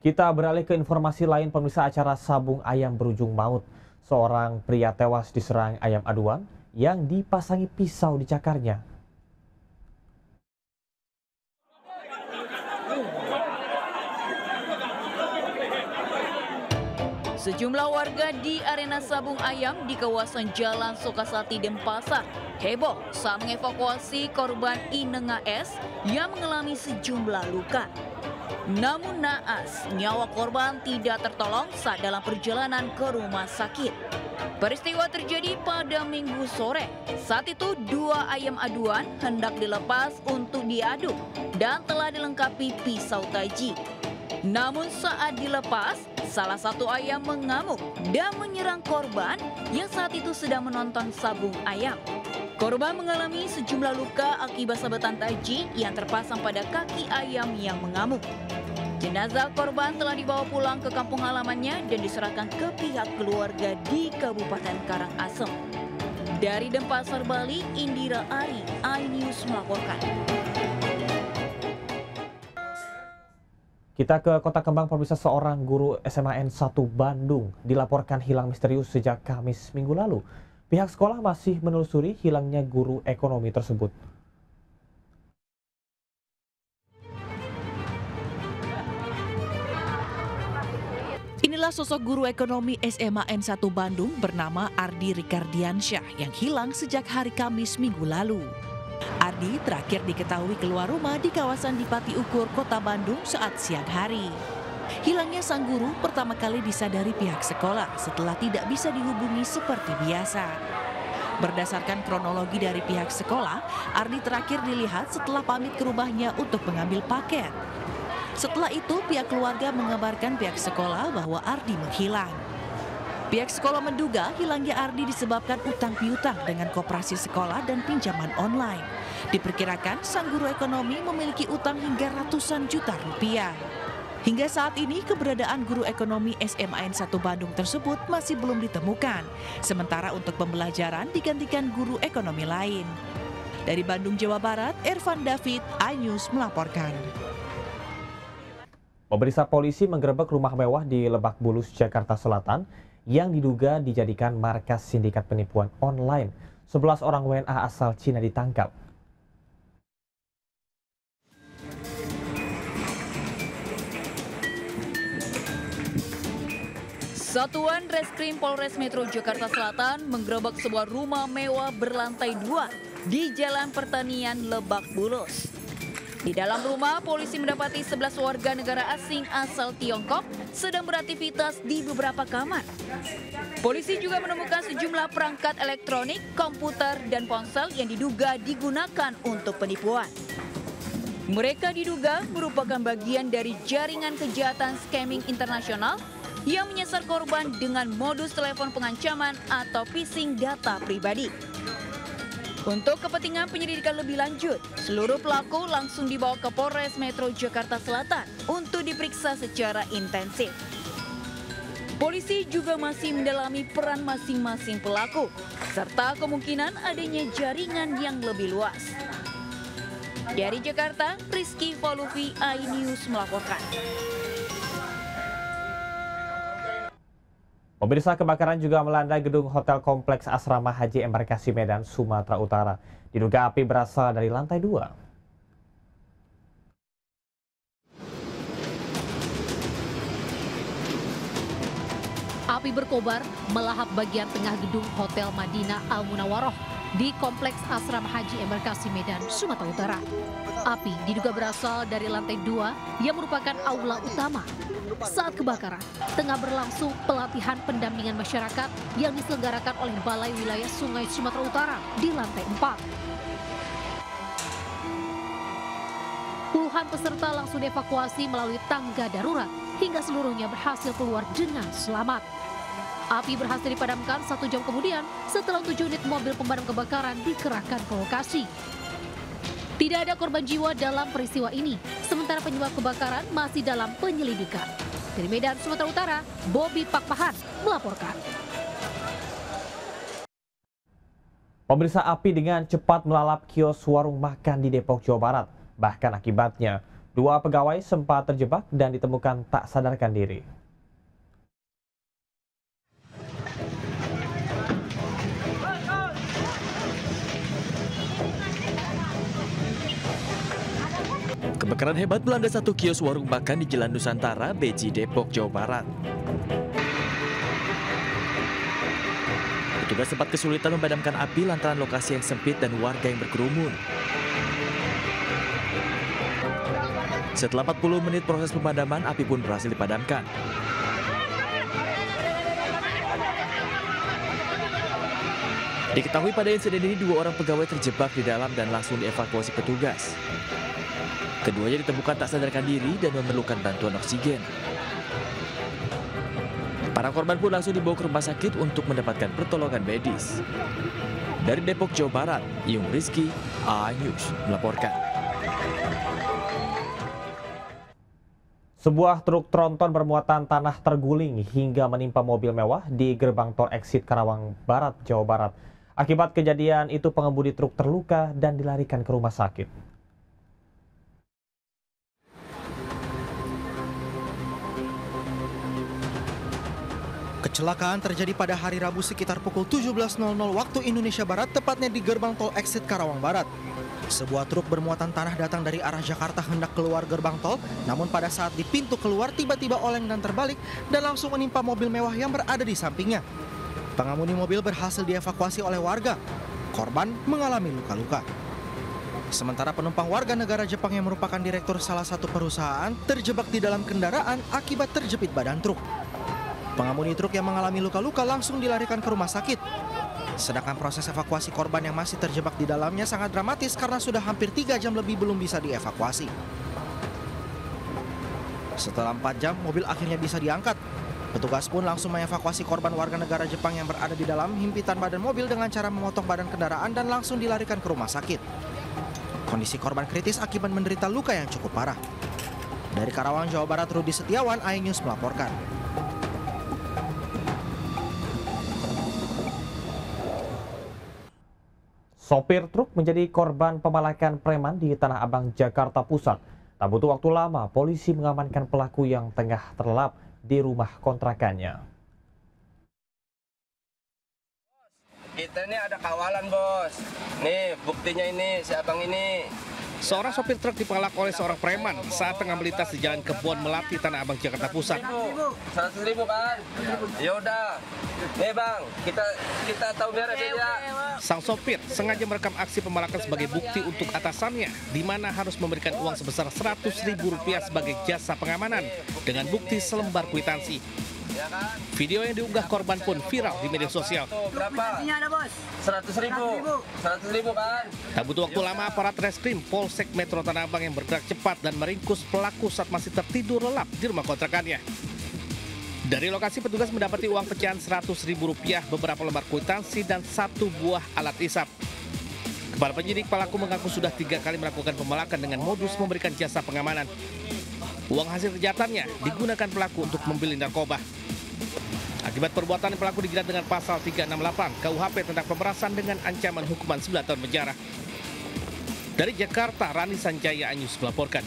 Kita beralih ke informasi lain, pemirsa. Acara sabung ayam berujung maut. Seorang pria tewas diserang ayam aduan yang dipasangi pisau di cakarnya. Sejumlah warga di arena sabung ayam di kawasan Jalan Sukasati, Denpasar heboh saat mengevakuasi korban Inenga S yang mengalami sejumlah luka. Namun naas, nyawa korban tidak tertolong saat dalam perjalanan ke rumah sakit. Peristiwa terjadi pada Minggu sore. Saat itu dua ayam aduan hendak dilepas untuk diaduk dan telah dilengkapi pisau taji. Namun saat dilepas, salah satu ayam mengamuk dan menyerang korban yang saat itu sedang menonton sabung ayam. Korban mengalami sejumlah luka akibat sabetan taji yang terpasang pada kaki ayam yang mengamuk. Jenazah korban telah dibawa pulang ke kampung halamannya dan diserahkan ke pihak keluarga di Kabupaten Karangasem. Dari Denpasar, Bali, Indira Ari, iNews melaporkan. Kita ke Kota Kembang, pemirsa. Seorang guru SMA N1 Bandung dilaporkan hilang misterius sejak Kamis minggu lalu. Pihak sekolah masih menelusuri hilangnya guru ekonomi tersebut. Inilah sosok guru ekonomi SMA N1 Bandung bernama Ardi Ricardiansyah yang hilang sejak hari Kamis minggu lalu. Ardi terakhir diketahui keluar rumah di kawasan Dipati Ukur, Kota Bandung saat siang hari. Hilangnya sang guru pertama kali disadari pihak sekolah setelah tidak bisa dihubungi seperti biasa. Berdasarkan kronologi dari pihak sekolah, Ardi terakhir dilihat setelah pamit ke rumahnya untuk mengambil paket. Setelah itu, pihak keluarga mengabarkan pihak sekolah bahwa Ardi menghilang. Pihak sekolah menduga hilangnya Ardi disebabkan utang piutang dengan koperasi sekolah dan pinjaman online. Diperkirakan sang guru ekonomi memiliki utang hingga ratusan juta rupiah. Hingga saat ini keberadaan guru ekonomi SMA N1 Bandung tersebut masih belum ditemukan. Sementara untuk pembelajaran digantikan guru ekonomi lain. Dari Bandung, Jawa Barat, Ervan David, iNews melaporkan. Pemirsa, polisi menggerebek rumah mewah di Lebak Bulus, Jakarta Selatan yang diduga dijadikan markas sindikat penipuan online. 11 orang WNA asal Cina ditangkap. Satuan Reskrim Polres Metro Jakarta Selatan menggerebek sebuah rumah mewah berlantai 2 di Jalan Pertanian, Lebak Bulus. Di dalam rumah, polisi mendapati 11 warga negara asing asal Tiongkok sedang beraktivitas di beberapa kamar. Polisi juga menemukan sejumlah perangkat elektronik, komputer, dan ponsel yang diduga digunakan untuk penipuan. Mereka diduga merupakan bagian dari jaringan kejahatan scamming internasional yang menyasar korban dengan modus telepon pengancaman atau phishing data pribadi. Untuk kepentingan penyelidikan lebih lanjut, seluruh pelaku langsung dibawa ke Polres Metro Jakarta Selatan untuk diperiksa secara intensif. Polisi juga masih mendalami peran masing-masing pelaku, serta kemungkinan adanya jaringan yang lebih luas. Dari Jakarta, Rizky Voluvi, iNews melaporkan. Pemirsa, kebakaran juga melanda gedung Hotel Kompleks Asrama Haji Embarkasi Medan, Sumatera Utara. Diduga api berasal dari lantai 2. Api berkobar melahap bagian tengah gedung Hotel Madinah Al Munawaroh di Kompleks Asrama Haji Embarkasi Medan, Sumatera Utara. Api diduga berasal dari lantai 2 yang merupakan aula utama. Saat kebakaran, tengah berlangsung pelatihan pendampingan masyarakat yang diselenggarakan oleh Balai Wilayah Sungai Sumatera Utara di lantai 4. Puluhan peserta langsung dievakuasi melalui tangga darurat hingga seluruhnya berhasil keluar dengan selamat. Api berhasil dipadamkan 1 jam kemudian setelah 7 unit mobil pemadam kebakaran dikerahkan ke lokasi. Tidak ada korban jiwa dalam peristiwa ini, sementara penyebab kebakaran masih dalam penyelidikan. Dari Medan, Sumatera Utara, Bobby Pakpahan melaporkan. Pemirsa, api dengan cepat melalap kios warung makan di Depok, Jawa Barat. Bahkan akibatnya, Dua pegawai sempat terjebak dan ditemukan tak sadarkan diri. Kebakaran hebat melanda satu kios warung makan di Jalan Nusantara, Beji, Depok, Jawa Barat. Petugas sempat kesulitan memadamkan api lantaran lokasi yang sempit dan warga yang berkerumun. Setelah 40 menit proses pemadaman, api pun berhasil dipadamkan. Diketahui pada insiden ini 2 orang pegawai terjebak di dalam dan langsung dievakuasi petugas. Keduanya ditemukan tak sadarkan diri dan memerlukan bantuan oksigen. Para korban pun langsung dibawa ke rumah sakit untuk mendapatkan pertolongan medis. Dari Depok, Jawa Barat, Yung Rizky, A-News melaporkan. Sebuah truk tronton bermuatan tanah terguling hingga menimpa mobil mewah di gerbang tol exit Karawang Barat, Jawa Barat. Akibat kejadian itu pengemudi truk terluka dan dilarikan ke rumah sakit. Kecelakaan terjadi pada hari Rabu sekitar pukul 17.00 waktu Indonesia Barat, tepatnya di gerbang tol exit Karawang Barat. Sebuah truk bermuatan tanah datang dari arah Jakarta hendak keluar gerbang tol, namun pada saat di pintu keluar tiba-tiba oleng dan terbalik dan langsung menimpa mobil mewah yang berada di sampingnya. Pengemudi mobil berhasil dievakuasi oleh warga. Korban mengalami luka-luka. Sementara penumpang warga negara Jepang yang merupakan direktur salah satu perusahaan terjebak di dalam kendaraan akibat terjepit badan truk. Pengemudi truk yang mengalami luka-luka langsung dilarikan ke rumah sakit. Sedangkan proses evakuasi korban yang masih terjebak di dalamnya sangat dramatis karena sudah hampir 3 jam lebih belum bisa dievakuasi. Setelah 4 jam, mobil akhirnya bisa diangkat. Petugas pun langsung mengevakuasi korban warga negara Jepang yang berada di dalam himpitan badan mobil dengan cara memotong badan kendaraan dan langsung dilarikan ke rumah sakit. Kondisi korban kritis akibat menderita luka yang cukup parah. Dari Karawang, Jawa Barat, Rudi Setiawan, A-News melaporkan. Sopir truk menjadi korban pemalakan preman di Tanah Abang, Jakarta Pusat. Tak butuh waktu lama, polisi mengamankan pelaku yang tengah terlelap di rumah kontrakannya. Kita ini ada kawalan, Bos. Nih, buktinya ini, si abang ini. Seorang sopir truk dipelak oleh seorang preman saat tengah melintas di Jalan Kebon Melati, Tanah Abang, Jakarta Pusat. 100.000 kan? Ya udah. Nih bang, kita tahu beres ya. Sang sopir sengaja merekam aksi pemalakan sebagai bukti untuk atasannya, di mana harus memberikan uang sebesar Rp100.000 sebagai jasa pengamanan dengan bukti selembar kwitansi. Video yang diunggah korban pun viral di media sosial. Berapa? Ada, Bos. 100.000. 100.000 kan? Tak butuh waktu lama, aparat reskrim Polsek Metro Tanah Abang yang bergerak cepat dan meringkus pelaku saat masih tertidur lelap di rumah kontrakannya. Dari lokasi petugas mendapati uang pecahan Rp100.000, beberapa lembar kwitansi dan 1 buah alat isap. Kepala penyidik pelaku mengaku sudah 3 kali melakukan pemalakan dengan modus memberikan jasa pengamanan. Uang hasil kejahatannya digunakan pelaku untuk membeli narkoba. Akibat perbuatan pelaku dijerat dengan pasal 368 KUHP tentang pemerasan dengan ancaman hukuman 9 tahun penjara. Dari Jakarta, Rani Sanjaya, A-News melaporkan.